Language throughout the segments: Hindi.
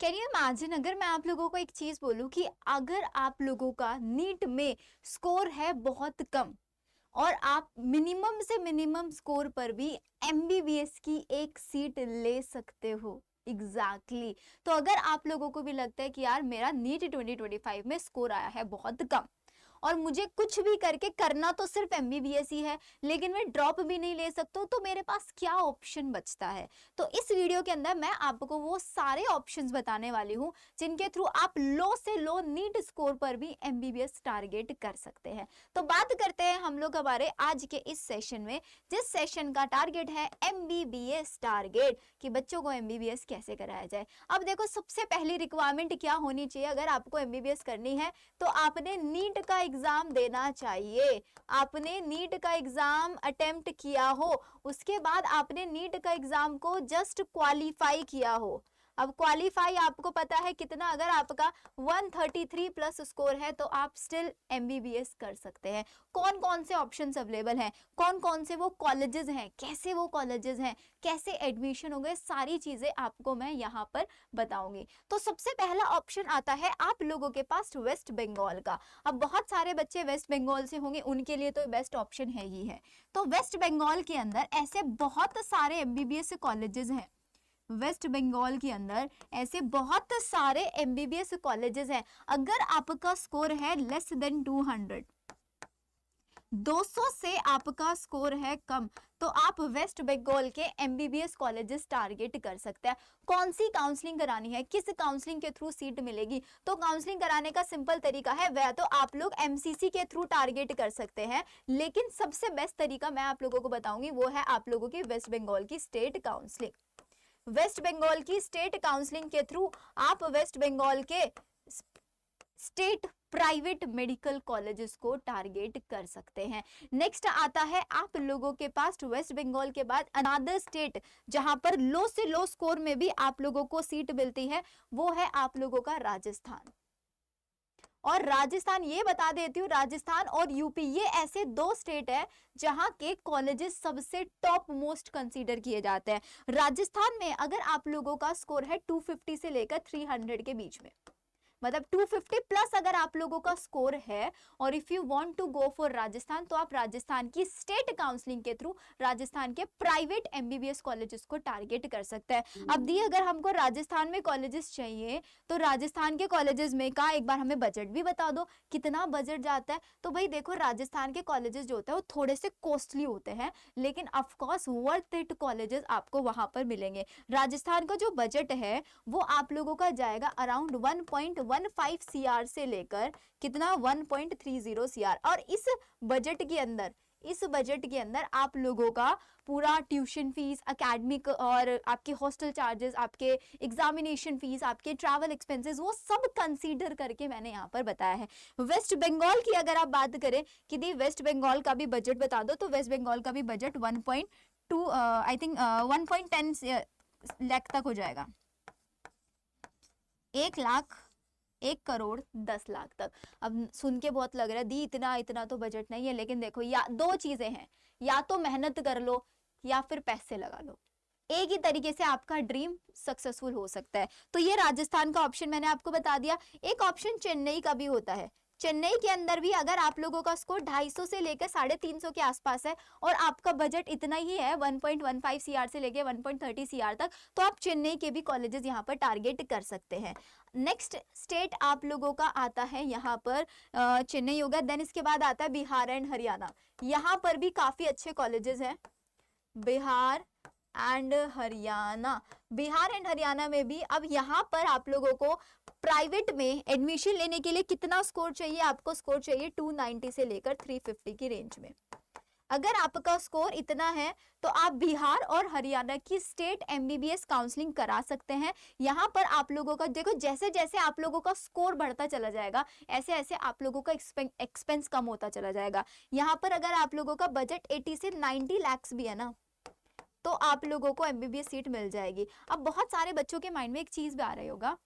कैन यू इमेजिन, अगर मैं आप लोगों को एक चीज बोलूं कि अगर आप लोगों का नीट में स्कोर है बहुत कम और आप मिनिमम से मिनिमम स्कोर पर भी एमबीबीएस की एक सीट ले सकते हो। Exactly exactly. तो अगर आप लोगों को भी लगता है कि यार मेरा नीट 2025 में स्कोर आया है बहुत कम और मुझे कुछ भी करके करना तो सिर्फ एमबीबीएस ही है, लेकिन मैं ड्रॉप भी नहीं ले सकता हूं, तो मेरे पास क्या ऑप्शन बचता है। तो इस वीडियो के अंदर मैं आपको वो सारे ऑप्शंस बताने वाली हूं जिनके थ्रू आप लो से लो नीट स्कोर पर भी एमबीबीएस टारगेट कर सकते हैं। तो बात करते हैं हम लोग हमारे आज के इस सेशन में, जिस सेशन का टारगेट है एमबीबीएस टारगेट, कि बच्चों को एमबीबीएस कैसे कराया जाए। अब देखो, सबसे पहली रिक्वायरमेंट क्या होनी चाहिए अगर आपको एमबीबीएस करनी है, तो आपने नीट का एग्जाम देना चाहिए। आपने नीट का एग्जाम अटेम्प्ट किया हो, उसके बाद आपने नीट का एग्जाम को जस्ट क्वालिफाई किया हो। अब क्वालिफाई आपको पता है कितना, अगर आपका 133 प्लस स्कोर है तो आप स्टिल एमबीबीएस कर सकते हैं। कौन कौन से ऑप्शंस अवेलेबल हैं, कौन कौन से वो कॉलेजेस हैं, कैसे वो कॉलेजेस हैं, कैसे एडमिशन होंगे, सारी चीजें आपको मैं यहाँ पर बताऊंगी। तो सबसे पहला ऑप्शन आता है आप लोगों के पास वेस्ट बंगाल का। अब बहुत सारे बच्चे वेस्ट बंगाल से होंगे, उनके लिए तो बेस्ट ऑप्शन है ही है। तो वेस्ट बंगाल के अंदर ऐसे बहुत सारे एमबीबीएस कॉलेजेस हैं। वेस्ट बंगाल के अंदर ऐसे बहुत सारे एमबीबीएस कॉलेजेस हैं। अगर आपका स्कोर है लेस देन 200 से आपका स्कोर है कम, तो आप वेस्ट बंगाल के एमबीबीएस कॉलेजेस टारगेट कर सकते हैं। कौन सी काउंसलिंग करानी है, किस काउंसलिंग के थ्रू सीट मिलेगी, तो काउंसलिंग कराने का सिंपल तरीका है, वह तो आप लोग एमसीसी के थ्रू टारगेट कर सकते हैं, लेकिन सबसे बेस्ट तरीका मैं आप लोगों को बताऊंगी वो है आप लोगों की वेस्ट बंगाल की स्टेट काउंसलिंग। वेस्ट बंगाल की स्टेट काउंसलिंग के थ्रू आप वेस्ट बंगाल के स्टेट प्राइवेट मेडिकल कॉलेजेस को टारगेट कर सकते हैं। नेक्स्ट आता है आप लोगों के पास वेस्ट बंगाल के बाद अनदर स्टेट जहां पर लो से लो स्कोर में भी आप लोगों को सीट मिलती है, वो है आप लोगों का राजस्थान। और राजस्थान, ये बता देती हूँ, राजस्थान और यूपी ये ऐसे दो स्टेट है जहां के कॉलेजेस सबसे टॉप मोस्ट कंसीडर किए जाते हैं। राजस्थान में अगर आप लोगों का स्कोर है 250 से लेकर 300 के बीच में, मतलब 250 प्लस अगर आप लोगों का स्कोर है, और if you want to go for Rajasthan, तो आप राजस्थान की स्टेट काउंसलिंग के थ्रू राजस्थान के प्राइवेट एमबीबीएस कॉलेजेस को टारगेट कर सकते हैं। अब दी अगर हमको राजस्थान में कॉलेजेस चाहिए, तो राजस्थान के कॉलेजेस में का एक बार हमें बजट भी बता दो, कितना बजट जाता है। तो भाई देखो, राजस्थान के कॉलेजेस जो होते हैं वो थोड़े से कॉस्टली होते हैं, लेकिन ऑफकोर्स वर्थ इट कॉलेजेस आपको वहां पर मिलेंगे। राजस्थान का जो बजट है वो आप लोगों का जाएगा अराउंड 1.15 सीआर से लेकर कितना 1.30 सीआर। और इस बजट के अंदर आप लोगों का पूरा ट्यूशन फीस, एकेडमिक और आपके हॉस्टल चार्जेस, आपके एग्जामिनेशन फीस, आपके ट्रैवल एक्सपेंसेस, वो सब कंसीडर करके मैंने यहाँ पर बताया है। वेस्ट बंगाल की अगर आप बात करें कि दी वेस्ट बंगाल का भी बजट बता दो, तो वेस्ट बंगाल का भी बजट 1.2 आई थिंक 1.10 लाख तक हो जाएगा। 1 लाख, 1 करोड़ 10 लाख तक। अब सुन के बहुत लग रहा है दी इतना तो बजट नहीं है, लेकिन देखो, या दो चीजें हैं, या तो मेहनत कर लो या फिर पैसे लगा लो, एक ही तरीके से आपका ड्रीम सक्सेसफुल हो सकता है। तो ये राजस्थान का ऑप्शन मैंने आपको बता दिया। एक ऑप्शन चेन्नई का भी होता है। चेन्नई के अंदर भी अगर आप लोगों का स्कोर 250 से लेकर 350 के आसपास है और आपका बजट इतना ही है 1.15 सीआर से लेकर 1.30 सीआर तक, तो आप चेन्नई के भी कॉलेजेस यहाँ पर टारगेट कर सकते हैं। नेक्स्ट स्टेट आप लोगों का आता है यहाँ पर चेन्नई होगा, देन इसके बाद आता है बिहार एंड हरियाणा। यहाँ पर भी काफी अच्छे कॉलेजेस हैं, बिहार एंड हरियाणा। बिहार एंड हरियाणा में भी अब यहाँ पर आप लोगों को प्राइवेट में एडमिशन लेने के लिए कितना स्कोर चाहिए, आपको स्कोर चाहिए 290 से लेकर 350 की रेंज में। अगर आपका स्कोर इतना है तो आप बिहार और हरियाणा की स्टेट एमबीबीएस काउंसलिंग करा सकते हैं। यहाँ पर आप लोगों का देखो, जैसे जैसे आप लोगों का स्कोर बढ़ता चला जाएगा, ऐसे ऐसे आप लोगों का एक्सपेंस कम होता चला जाएगा। यहाँ पर अगर आप लोगों का बजट 80 से 90 लाख भी है ना, तो आप लोगों को एमबीबीएस सीट मिल जाएगी। अब बहुत सारे बच्चों के माइंड में एक चीज भी आ रही होगा,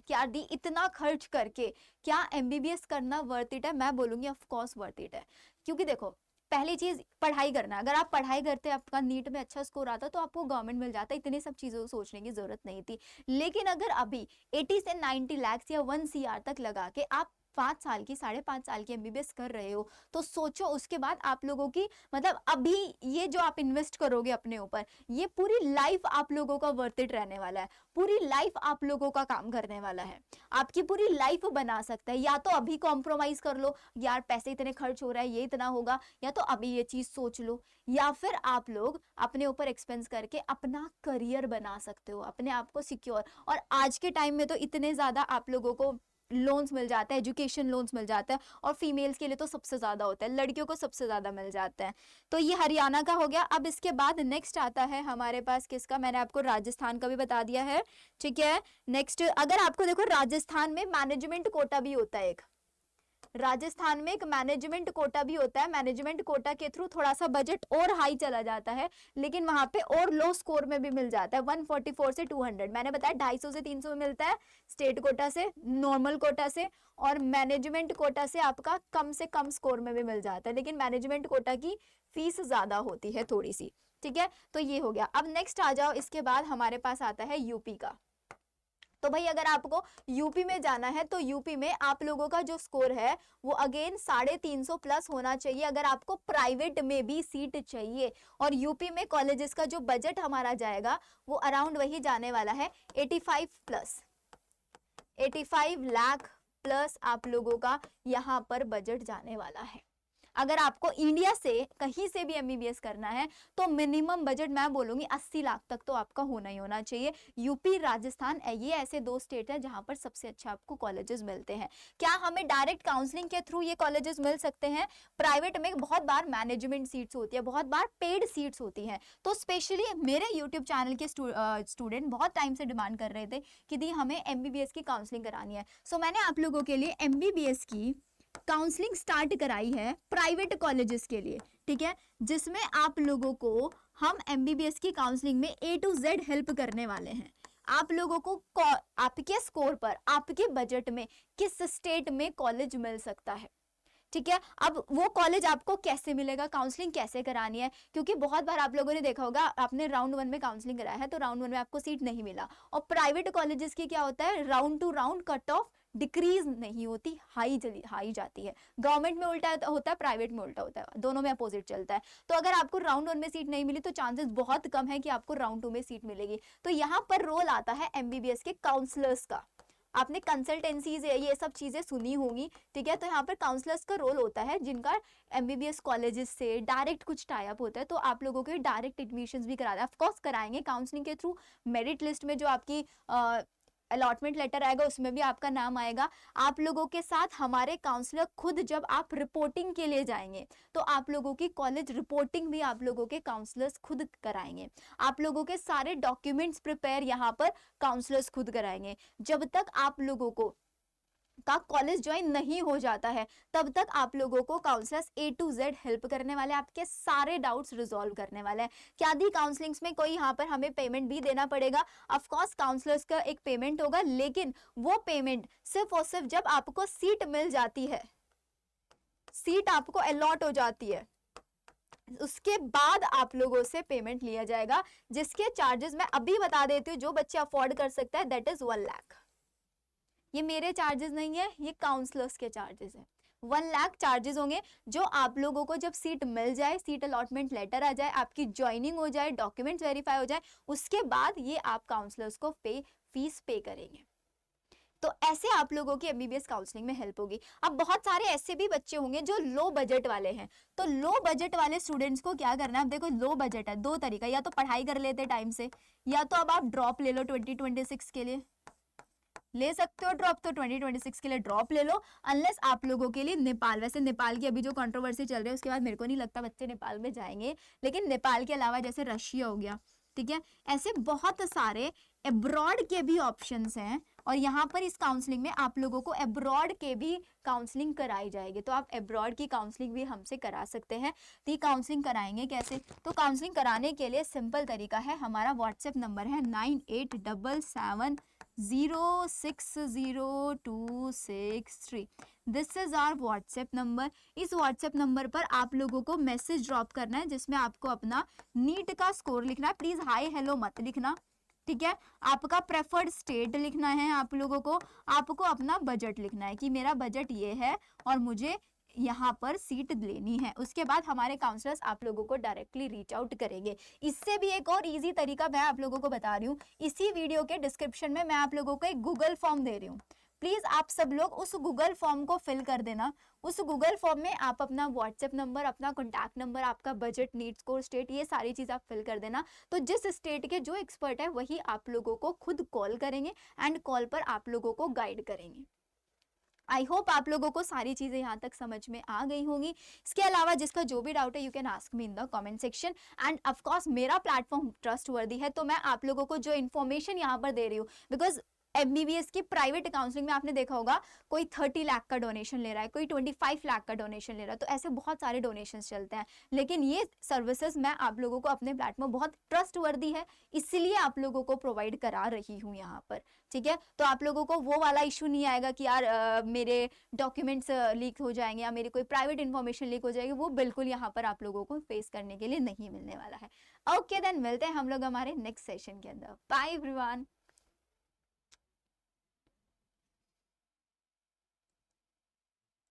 क्या दी इतना खर्च करके क्या एमबीबीएस करना वर्थ इट है? मैं बोलूंगी ऑफ कोर्स वर्थ इट है, क्योंकि देखो पहली चीज पढ़ाई करना, अगर आप पढ़ाई करते आपका नीट में अच्छा स्कोर आता तो आपको गवर्नमेंट मिल जाता, इतनी सब चीजों को सोचने की जरूरत नहीं थी। लेकिन अगर अभी 80 से 90 लाख या 1 CR तक लगा के आप 5 साल की 5.5 साल की MBBS कर रहे हो, तो सोचो उसके बाद आप लोगों की मतलब अभी ये जो आप इन्वेस्ट करोगे अपने ऊपर, ये पूरी लाइफ आप लोगों का वर्थ इट रहने वाला है, पूरी लाइफ आप लोगों का काम करने वाला है, आपकी पूरी लाइफ बना सकता है। या तो अभी कॉम्प्रोमाइज कर लो, यार पैसे इतने खर्च हो रहा है, ये इतना होगा, या तो अभी ये चीज सोच लो, या फिर आप लोग अपने ऊपर एक्सपेंस करके अपना करियर बना सकते हो, अपने आप को सिक्योर। और आज के टाइम में तो इतने ज्यादा आप लोगों को लोन्स मिल जाता है, एजुकेशन लोन्स मिल जाता है, और फीमेल्स के लिए तो सबसे ज्यादा होता है, लड़कियों को सबसे ज्यादा मिल जाता है। तो ये हरियाणा का हो गया। अब इसके बाद नेक्स्ट आता है हमारे पास किसका, मैंने आपको राजस्थान का भी बता दिया है, ठीक है। नेक्स्ट अगर आपको देखो, राजस्थान में मैनेजमेंट कोटा भी होता है, एक राजस्थान में एक मैनेजमेंट कोटा भी होता है। मैनेजमेंट कोटा के थ्रू थोड़ा सा बजट और हाई चला जाता है, लेकिन वहां पे और लो स्कोर में भी मिल जाता है, 144 से 200। मैंने बताया 250 से 300 में मिलता है स्टेट कोटा से, नॉर्मल कोटा से, और मैनेजमेंट कोटा से आपका कम से कम स्कोर में भी मिल जाता है, लेकिन मैनेजमेंट कोटा की फीस ज्यादा होती है थोड़ी सी, ठीक है। तो ये हो गया। अब नेक्स्ट आ जाओ, इसके बाद हमारे पास आता है यूपी का। तो भाई अगर आपको यूपी में जाना है तो यूपी में आप लोगों का जो स्कोर है वो अगेन 350 प्लस होना चाहिए, अगर आपको प्राइवेट में भी सीट चाहिए। और यूपी में कॉलेजेस का जो बजट हमारा जाएगा वो अराउंड वही जाने वाला है 85 प्लस, 85 लाख प्लस आप लोगों का यहाँ पर बजट जाने वाला है। अगर आपको इंडिया से कहीं से भी MBBS करना है तो मिनिमम बजट मैं बोलूंगी 80 लाख तक तो आपका होना ही होना चाहिए। यूपी, राजस्थान, ये ऐसे दो स्टेट है जहां पर सबसे अच्छे आपको कॉलेजेस मिलते हैं। क्या हमें डायरेक्ट काउंसलिंग के थ्रू ये कॉलेजेस मिल सकते हैं? प्राइवेट में बहुत बार मैनेजमेंट सीट्स होती है, बहुत बार पेड सीट्स होती हैं। तो स्पेशली मेरे यूट्यूब चैनल के स्टूडेंट बहुत टाइम से डिमांड कर रहे थे कि दी हमें MBBS की काउंसलिंग करानी है। सो मैंने आप लोगों के लिए MBBS की काउंसलिंग स्टार्ट कराई है प्राइवेट कॉलेजेस के लिए, ठीक है, जिसमें आप लोगों को हम MBBS की काउंसलिंग में A to Z हेल्प करने वाले हैं। आप लोगों को आपके स्कोर पर, आपके बजट में किस स्टेट में कॉलेज मिल सकता है, ठीक है। अब वो कॉलेज आपको कैसे मिलेगा, काउंसलिंग कैसे करानी है, क्योंकि बहुत बार आप लोगों ने देखा होगा, आपने राउंड 1 में काउंसलिंग कराया है तो राउंड 1 में आपको सीट नहीं मिला। और प्राइवेट कॉलेजेस की क्या होता है, round two round cut off decrease नहीं होती, हाई जाती है। गवर्नमेंट में उल्टा होता है, प्राइवेट में उल्टा होता है, दोनों में अपोजिट चलता है। तो अगर आपको राउंड 1 में सीट नहीं मिली तो चांसेस बहुत कम है कि आपको राउंड 2 में सीट मिलेगी। तो यहाँ पर रोल आता है MBBS के काउंसलर्स का। आपने कंसल्टेंसीज ये सब चीजें सुनी होंगी, ठीक है। तो यहाँ पर काउंसलर्स का रोल होता है, जिनका MBBS कॉलेजेस से डायरेक्ट कुछ टाई अप होता है, तो आप लोगों के डायरेक्ट एडमिशंस भी कराते हैं, ऑफकोर्स कराएंगे काउंसलिंग के थ्रू। मेरिट लिस्ट में जो आपकी अलॉटमेंट लेटर आएगा उसमें भी आपका नाम आएगा। आप लोगों के साथ हमारे काउंसलर खुद जब आप रिपोर्टिंग के लिए जाएंगे तो आप लोगों की कॉलेज रिपोर्टिंग भी आप लोगों के काउंसलर्स खुद कराएंगे। आप लोगों के सारे डॉक्यूमेंट्स प्रिपेयर यहाँ पर काउंसलर्स खुद कराएंगे। जब तक आप लोगों को का कॉलेज ज्वाइन नहीं हो जाता है तब तक आप लोगों को counsellors A to Z help करने वाले, आपके सारे डाउट्स रिजॉल्व करने वाले हैं। क्या दी काउंसलिंग्स में कोई यहाँ पर हमें पेमेंट भी देना पड़ेगा? ऑफ कोर्स काउंसलर्स का एक पेमेंट होगा, लेकिन वो पेमेंट सिर्फ और सिर्फ जब आपको सीट मिल जाती है, सीट आपको अलॉट हो जाती है, उसके बाद आप लोगों से पेमेंट लिया जाएगा, जिसके चार्जेस मैं अभी बता देती हूँ। जो बच्चे अफोर्ड कर सकता है दैट इज 1 लाख। ये मेरे चार्जेस नहीं है, ये काउंसलर्स के चार्जेस है। 1 लाख चार्जेस होंगे जो आप लोगों को जब सीट मिल जाए, सीट अलॉटमेंट लेटर आ जाए, आपकी ज्वाइनिंग हो जाए, डॉक्यूमेंट्स वेरीफाई हो जाए, उसके बाद ये आप काउंसलर्स को फीस पे करेंगे। तो ऐसे आप लोगों की MBBS काउंसलिंग में हेल्प होगी। अब बहुत सारे ऐसे भी बच्चे होंगे जो लो बजट वाले हैं, तो लो बजट वाले स्टूडेंट्स को क्या करना है? अब देखो लो बजट है, दो तरीका, या तो पढ़ाई कर लेते टाइम से, या तो अब आप ड्रॉप ले लो 2026 के लिए, ले सकते हो ड्रॉप, तो 2026 के लिए ड्रॉप ले लो। अनलेस आप लोगों के लिए नेपाल, वैसे नेपाल की अभी जो कंट्रोवर्सी चल रही है उसके बाद मेरे को नहीं लगता बच्चे नेपाल में जाएंगे, लेकिन नेपाल के अलावा जैसे रशिया हो गया, ठीक है, ऐसे बहुत सारे अब्रॉड के भी ऑप्शंस हैं। और यहाँ पर इस काउंसलिंग में आप लोगों को अब्रॉड के भी काउंसलिंग कराई जाएगी, तो आप अब्रॉड की काउंसलिंग भी हमसे करा सकते हैं। तो ये काउंसलिंग कराएंगे कैसे? तो काउंसलिंग कराने के लिए सिंपल तरीका है, हमारा व्हाट्सएप नंबर है 060263। This is our WhatsApp number. इस व्हाट्सएप नंबर पर आप लोगों को मैसेज ड्रॉप करना है जिसमें आपको अपना नीट का स्कोर लिखना है। प्लीज हाय हेलो मत लिखना, ठीक है। आपका प्रेफर्ड स्टेट लिखना है आप लोगों को, आपको अपना बजट लिखना है कि मेरा बजट ये है और मुझे यहाँ पर सीट लेनी है। उसके बाद हमारे काउंसलर्स आप लोगों को डायरेक्टली रीच आउट करेंगे। इससे भी एक और इजी तरीका मैं आप लोगों को बता रही हूँ। इसी वीडियो के डिस्क्रिप्शन में मैं आप लोगों को एक गूगल फॉर्म दे रही हूँ। प्लीज आप सब लोग उस गूगल फॉर्म को फिल कर देना। उस गूगल फॉर्म में आप अपना व्हाट्सएप नंबर, अपना कॉन्टैक्ट नंबर, आपका बजट, नीड स्कोर, स्टेट, ये सारी चीज आप फिल कर देना। तो जिस स्टेट के जो एक्सपर्ट है वही आप लोगों को खुद कॉल करेंगे एंड कॉल पर आप लोगों को गाइड करेंगे। आई होप आप लोगों को सारी चीजें यहाँ तक समझ में आ गई होंगी। इसके अलावा जिसका जो भी डाउट है you can ask me in the comment section. End of course मेरा प्लेटफॉर्म ट्रस्ट वर्दी है, तो मैं आप लोगों को जो इन्फॉर्मेशन यहाँ पर दे रही हूँ, बिकॉज एमबीबीएस की प्राइवेट काउंसलिंग में आपने देखा होगा कोई 30 लाख का डोनेशन ले रहा है, कोई 25 लाख का डोनेशन ले रहा है, तो ऐसे बहुत सारे डोनेशन चलते हैं। लेकिन ये सर्विसेज मैं आप लोगों को अपने प्लेटफॉर्म बहुत ट्रस्टवर्दी है, इसलिए आप लोगों को प्रोवाइड करा रही हूँ यहाँ पर, ठीक है। तो आप लोगों को वो वाला इशू नहीं आएगा कि यार मेरे डॉक्यूमेंट्स लीक हो जाएंगे या मेरी कोई प्राइवेट इन्फॉर्मेशन लीक हो जाएगी, वो बिल्कुल यहाँ पर आप लोगों को फेस करने के लिए नहीं मिलने वाला है। ओके देन मिलते हैं हम लोग हमारे नेक्स्ट सेशन के अंदर। Bye everyone.